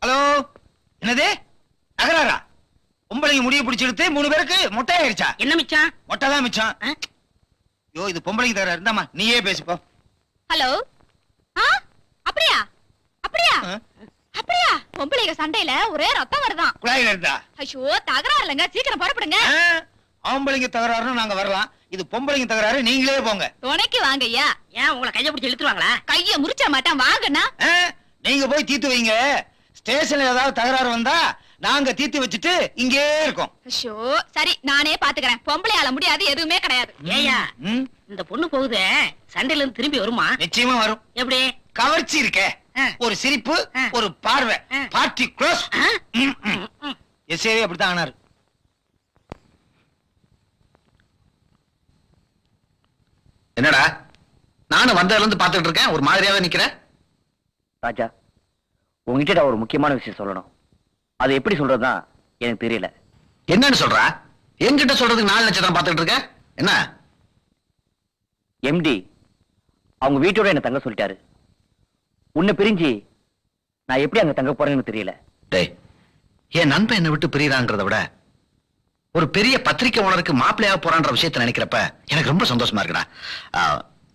Hello, என்னது தகராறா? பொம்பளைங்க முடிய பிடிச்சிடுத்து 3 பேருக்கு மொட்டை ஆயிடுச்சா? என்ன மிச்சம்? மொட்டை தான் மிச்சம். ஐயோ, இது பொம்பளைங்க தகராறு. இருந்தாமா நீயே பேசிப்போ. ஹலோ. அப்படியா அப்படியா அப்படியா? பொம்பளைங்க சண்டையில ஒரே ரத்தம் வருதான். குழாயில இருந்தா? ஐயோ, தகராறு இல்லைங்க, சீக்கிரம் புறப்படுங்க. ஆம்பளைங்க தகராறுன்னு நாங்க வரலாம், இது பொம்பளைங்க தகராறு, நீங்களே போங்க. துணைக்கு வாங்க ஐயா. ஏன் உங்களை கையை பிடிச்சி இழுத்துருவாங்களா? கைய முறிச்ச மாட்டான், வாங்கண்ணா. நீங்க போய் தீர்த்து வைங்க. ஸ்டேஷன்ல ஏதாவது தகராறு வந்தா நாங்க தீர்த்து வச்சுட்டு இங்கே இருக்கோம். ஐயோ, சரி நானே பாத்துக்கிறேன். பொம்பளையால முடியாது எதுவுமே கிடையாது. ஏயா இந்த பொண்ணு போகுது, சண்டையில இருந்து திரும்பி வருமா? நிச்சயமா வரும். எப்படி? கவர்ச்சி இருக்கே, ஒரு சிரிப்பு, ஒரு பார்வை, பார்ட்டி க்ளோஸ். எஸ்ஏவே அப்படித்தான் ஆனாரு. என்னடா நானும் வந்ததுல இருந்து பாத்துட்டு இருக்கேன், ஒரு மாதிரியாவே நிக்கிறேன். ராஜா, உங்ககிட்ட ஒரு முக்கியமான விஷயம் சொல்லணும். அது எப்படி சொல்றதுதான் எனக்கு தெரியல. என்னன்னு சொல்றா? என்கிட்ட சொல்றதுக்கு 4 நட்சத்திரம் பாத்துட்டு இருக்க. என்ன? எம்டி அவங்க வீட்டோட என்ன தங்க சொல்லிட்டாரு. உன்னை பிரிஞ்சு நான் எப்படி அங்க தங்க போறேன்னு தெரியல. டேய், என் நண்பன் என்னை விட்டு பிரியறான்றத விட ஒரு பெரிய பத்திரிக்கை ஓனருக்கு மாப்பிள்ளையாக போறான்ற விஷயத்த நினைக்கிறப்ப எனக்கு ரொம்ப சந்தோஷமா இருக்குடா.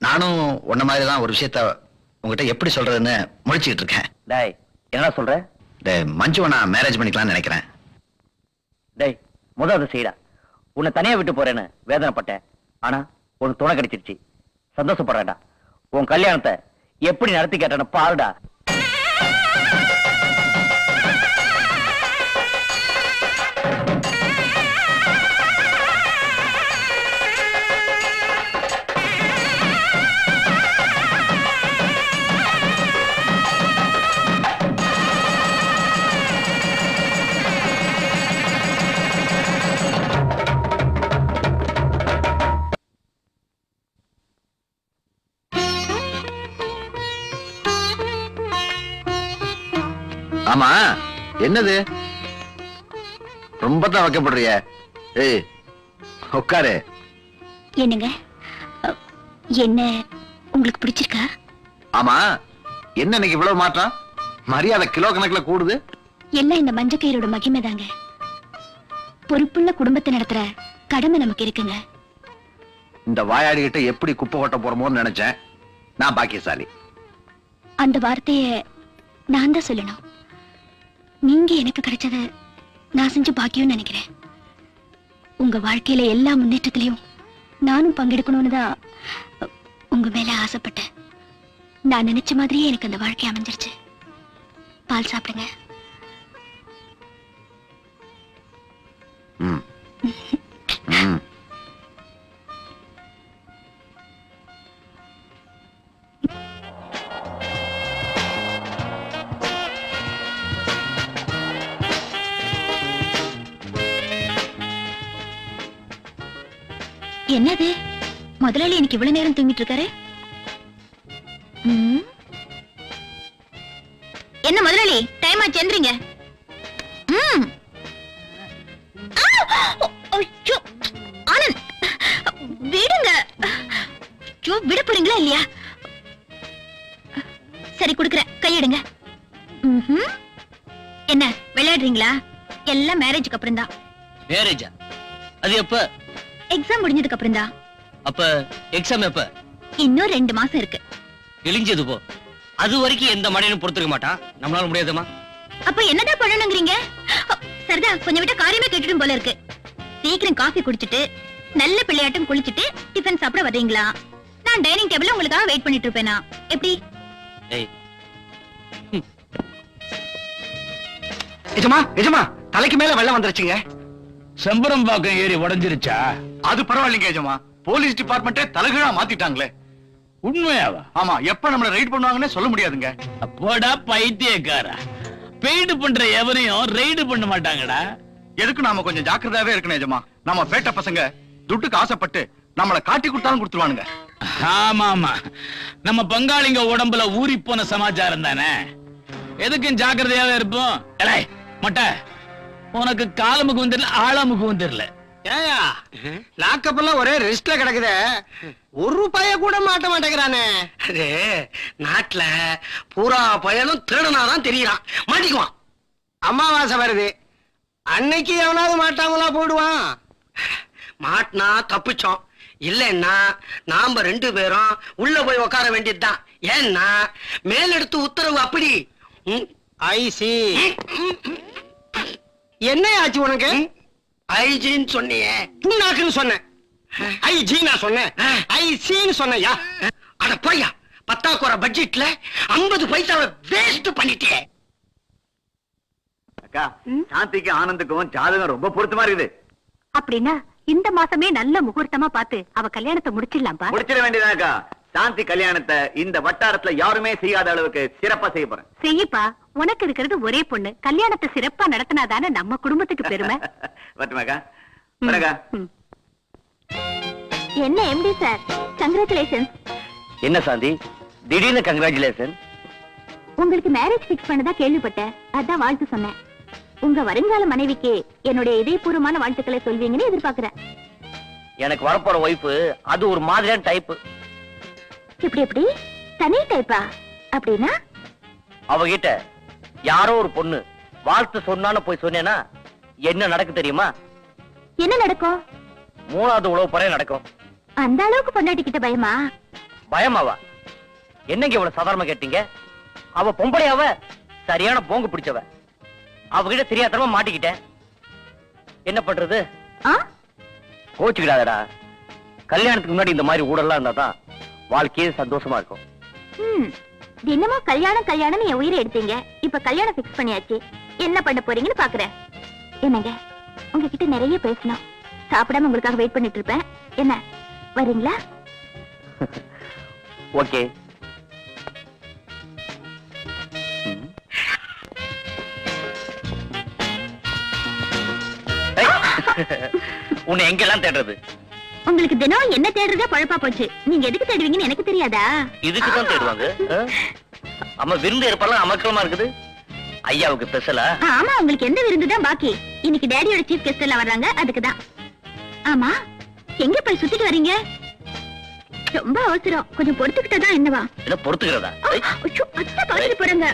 நானும் உன்ன மாதிரி தான் ஒரு விஷயத்த உங்ககிட்ட எப்படி சொல்றதுன்னு முழிச்சுக்கிட்டு இருக்கேன். டேய், என்ன சொல்ற? டேய், மஞ்சுவை நான் மேரேஜ் பண்ணிக்கலாம்னு நினைக்கிறேன். டேய், முதல் அதை செய்யடா. உன்னை தனியா விட்டு போறேன்னு வேதனைப்பட்டேன். ஆனா உனக்கு துணை கிடைச்சிருச்சு, சந்தோஷப்படுறேன்டா. உன் கல்யாணத்தை எப்படி நடத்தி கேட்டேன்னு பாருடா. ஆமா, என்னது ரொம்ப தான் வைக்கப்படுறிய? ஏய், உட்காரு. என்னங்க, என்ன உங்களுக்கு பிடிச்சிருக்கா? ஆமா, என்ன இன்னைக்கு இவ்வளவு மாற்றம்? மரியாதை கிலோ கணக்குல கூடுது. எல்லாம் இந்த மஞ்சக்கயிறோட மகிமை தாங்க. பொறுப்புள்ள குடும்பத்தை நடத்துற கடமை நமக்கு இருக்குங்க. இந்த வாயாடிகிட்ட எப்படி குப்பை கொட்ட போறோமோன்னு நினைச்சேன். நான் பாக்கியசாலி. அந்த வார்த்தைய நான் தான் சொல்லணும். நீங்க எனக்கு கிடைச்சது நான் செஞ்ச பாக்கியம் நினைக்கிறேன். உங்க வாழ்க்கையில எல்லா முன்னேற்றத்திலையும் நானும் பங்கெடுக்கணும்னு தான் உங்க மேல ஆசைப்பட்டேன். நான் நினைச்ச மாதிரியே எனக்கு அந்த வாழ்க்கை அமைஞ்சிருச்சு. பால் சாப்பிடுங்க. என்னது, முதலாளி எனக்கு இவ்வளவு நேரம் தூங்கிட்டு இருக்காரு? என்ன முதலாளி, டைம் ஆச்சு, எந்திரிங்க. ஆனந்த், விடுங்க. விட போறீங்களா இல்லையா? சரி, குடுக்குறேன், கையெடுங்க. என்ன விளையாடுறீங்களா? எல்லாம் மேரேஜுக்கு அப்புறம் தான். மேரேஜா? அது எப்ப? எக்ஸாம் முடிஞ்சதுக்கு அப்புறம் தான். அப்ப எக்ஸாம் எப்ப? இன்னும் 2 மாசம் இருக்கு. இழிஞ்சது போ. அது வரைக்கும் எந்த மடையனும் பொறுத்துக்க மாட்டான். நம்மளால முடியாதுமா. அப்ப என்னதான் பண்ணணுங்கிறீங்க? சரிதா, கொஞ்சம் விட்ட காரியமே கேட்டுடும் போல இருக்கு. சீக்கிரம் காஃபி குடிச்சிட்டு நல்ல பிள்ளையாட்டம் குளிச்சிட்டு டிஃபன் சாப்பிட வர்றீங்களா? நான் டைனிங் டேபிள்ல உங்களுக்காக வெயிட் பண்ணிட்டு இருப்பேனா? எப்படி? எஜமா, எஜமா, தலைக்கு மேல வெள்ளம் வந்துருச்சுங்க. செம்பரம்பாக்கம் ஏறி உடைஞ்சிருச்சா? அது பரவாயில்லைங்க எஜமா, போலீஸ் டிபார்ட்மெண்ட்டே தலைகீழா மாத்திட்டாங்களே. உண்மையாவா? ஆமா, எப்ப நம்மள ரைட் பண்ணுவாங்கன்னு சொல்ல முடியாதுங்க. அப்போடா பைத்தியக்காரா, பெய்டு பண்ற எவரையும் ரைடு பண்ண மாட்டாங்கடா. எதுக்கு நாம கொஞ்சம் ஜாக்கிரதாவே இருக்கணும் எஜமா. நம்ம பேட்ட பசங்க துட்டுக்கு ஆசைப்பட்டு நம்மள காட்டி கொடுத்தாலும் கொடுத்துருவானுங்க. ஆமா ஆமா, நம்ம பங்காளிங்க உடம்புல ஊறி போன சமாச்சாரம் தானே. எதுக்கும் ஜாக்கிரதையாவே இருப்போம். மொட்டை, உனக்கு காலமுக்கு வந்துடல, ஆழமுக்கு வந்துடல. ஏயா, லாக்கப்பெல்லாம் ஒரே ரெஸ்ட்ல கிடக்குதே, ₹1 கூட மாட்ட மாட்டேங்கிறானே. அது நாட்டுல பூரா பயனும் திருடனாதான் தெரியறான், மாட்டிக்குவான். அமாவாசை வருது, அன்னைக்கு எவனாவது மாட்டாமலா போடுவான். மாட்டினா தப்பிச்சோம், இல்லைன்னா நாம 2 பேரும் உள்ள போய் உட்கார வேண்டியதுதான். ஏன்னா மேலெடுத்து உத்தரவு அப்படி. ஐசி என்ன ஆச்சு உனக்கு? ஐஜின்னு சொன்னியே. புண்ணாக்குன்னு சொன்னேன். ஐஜி நான் சொன்னேன், ஐசின்னு சொன்னையா? அட போய்யா, 10,000 பட்ஜெட்ல 50 பைசாவை வேஸ்ட் பண்ணிட்டே. அக்கா, சாந்திக்கு ஆனந்துக்கும் ஜாதகம் ரொம்ப பொருத்தமா இருக்குது. அப்படின்னா இந்த மாசமே நல்ல முகூர்த்தமா பார்த்து அவ கல்யாணத்தை முடிச்சிடலாம்பா. முடிச்சிட வேண்டியதாக்கா. சாந்தி கல்யாணத்தை இந்த வட்டாரத்துல யாருமே செய்யாத அளவுக்கு சிறப்பா செய்ய போறேன். செய்யப்பா, உனக்கு இருக்கிறது ஒரே பொண்ணு, கல்யாணத்தை சிறப்பா நடத்தினாதானே நம்ம குடும்பத்துக்கு பெருமை. வரட்டுமாக்கா? வரக்கா. என்ன எம்டி சார், கங்க்ராச்சுலேஷன்ஸ். என்ன சாந்தி திடீர்னு கங்க்ராச்சுலேஷன்? உங்களுக்கு மேரேஜ் பிக்ஸ் பண்ணதா கேள்விப்பட்டேன், அதான் வாழ்த்து சொன்னேன். உங்க வருங்கால மனைவிக்கு என்னுடைய இதயபூர்வமான வாழ்த்துக்களை சொல்வீங்கன்னு எதிர்பார்க்கிறேன். எனக்கு வரப்போற ஒய்ஃபு அது ஒரு மாதிரியான டைப். எப்படி எப்படி தனி டைப்பா? அப்படின்னா அவகிட்ட யாரோ ஒரு பொண்ணு வாழ்த்து சொன்னான்னு போய் சொன்னேன்னா என்ன நடக்கு தெரியுமா? என்ன நடக்கும்? 3வது உழவு பறைய நடக்கும். அந்த அளவுக்கு பொண்டாட்டிக்கிட்ட பயமா? பயமாவா? என்னங்க இவ்வளவு சாதாரணமா கேட்டீங்க? அவ பொம்பளையாவ சரியான போங்கு பிடிச்சவ. அவகிட்ட தெரியாதனமா மாட்டிக்கிட்டேன். என்ன பண்றது? கோச்சுக்கிடாதடா. கல்யாணத்துக்கு முன்னாடி இந்த மாதிரி ஊடெல்லாம் இருந்தாதான் வாழ்க்கையே சந்தோஷமா இருக்கும். தினமும் கல்யாணம் கல்யாணம் என் உயிரை எடுத்தீங்க, இப்ப கல்யாணம் பிக்ஸ் பண்ணியாச்சு, என்ன பண்ண போறீங்கன்னு பாக்குறேன். என்னங்க, உங்ககிட்ட நிறைய பேசணும், சாப்பிடாம உங்களுக்காக வெயிட் பண்ணிட்டு இருப்பேன். என்ன வரீங்களா? ஓகே. உன்னை எங்கெல்லாம் தேடுறது? உங்களுக்கு தினம் என்ன தேடுறதா பழப்பா போச்சு. நீங்க எதுக்கு தேடுவீங்கன்னு எனக்கு தெரியாதா? இதுக்குதான் தேடுவாங்க. அம்மா விருந்து ஏற்பாடுலாம் அமர்க்கலமா இருக்குது. ஐயாவுக்கு ஸ்பெஷலா? ஆமா, உங்களுக்கு எந்த விருந்து தான் பாக்கி? இன்னைக்கு டேடியோட சீஃப் கெஸ்ட் எல்லாம் வர்றாங்க, அதுக்குதான். ஆமா, எங்க போய் சுத்திட்டு வரீங்க? ரொம்ப அவசரம், கொஞ்சம் பொறுத்துக்கிட்டதா என்னவா? என்ன பொறுத்துக்கிறதா? அத்தை பாத்துட்டு போறாங்க.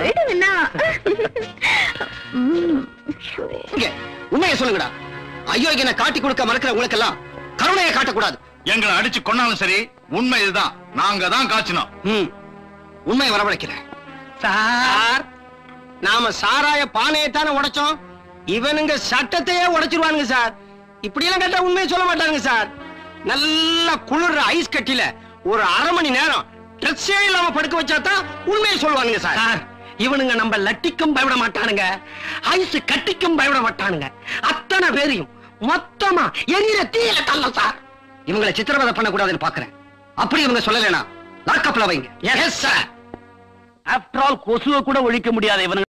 விடுங்கண்ணா. உண்மையை சொல்லுங்கடா. ஐயோ, என்ன காட்டி கொடுக்க மறக்கிற உங்களுக்கெல்லாம் கருணையை காட்டக்கூடாது. எங்களை அடிச்சு கொண்டாலும் சரி, உண்மை இதுதான். நாங்க தான் காய்ச்சினோம். உண்மையை வரவழைக்கிறேன் சார். நாம சாராய பானையைத்தானே உடைச்சோம், இவனுங்க சட்டத்தையே உடைச்சிருவானுங்க சார். இப்படி எல்லாம் கேட்டா உண்மையை சொல்ல மாட்டாங்க சார். நல்ல குளிர்ற ஐஸ் கட்டில ஒரு 1/2 மணி நேரம் ட்ரெஸ்ஸே இல்லாம படுக்க வச்சாதான் உண்மையை சொல்லுவானுங்க சார். இவனுங்க நம்ம லட்டிக்கும் பயப்பட மாட்டானுங்க, ஐஸ் கட்டிக்கும் பயப்பட மாட்டானுங்க. அத்தனை பேரையும் மொத்தமா எரியிற தீயில தள்ள சார். இவங்களை சித்திரவதை பண்ணக்கூடாதுன்னு பாக்குறேன். அப்படி இவங்க சொல்லலைன்னா லாக்கப்ல வைங்க. Yes sir. ஆஃப்டர் ஆல் கொசுவை கூட ஒழிக்க முடியாத இவனுங்க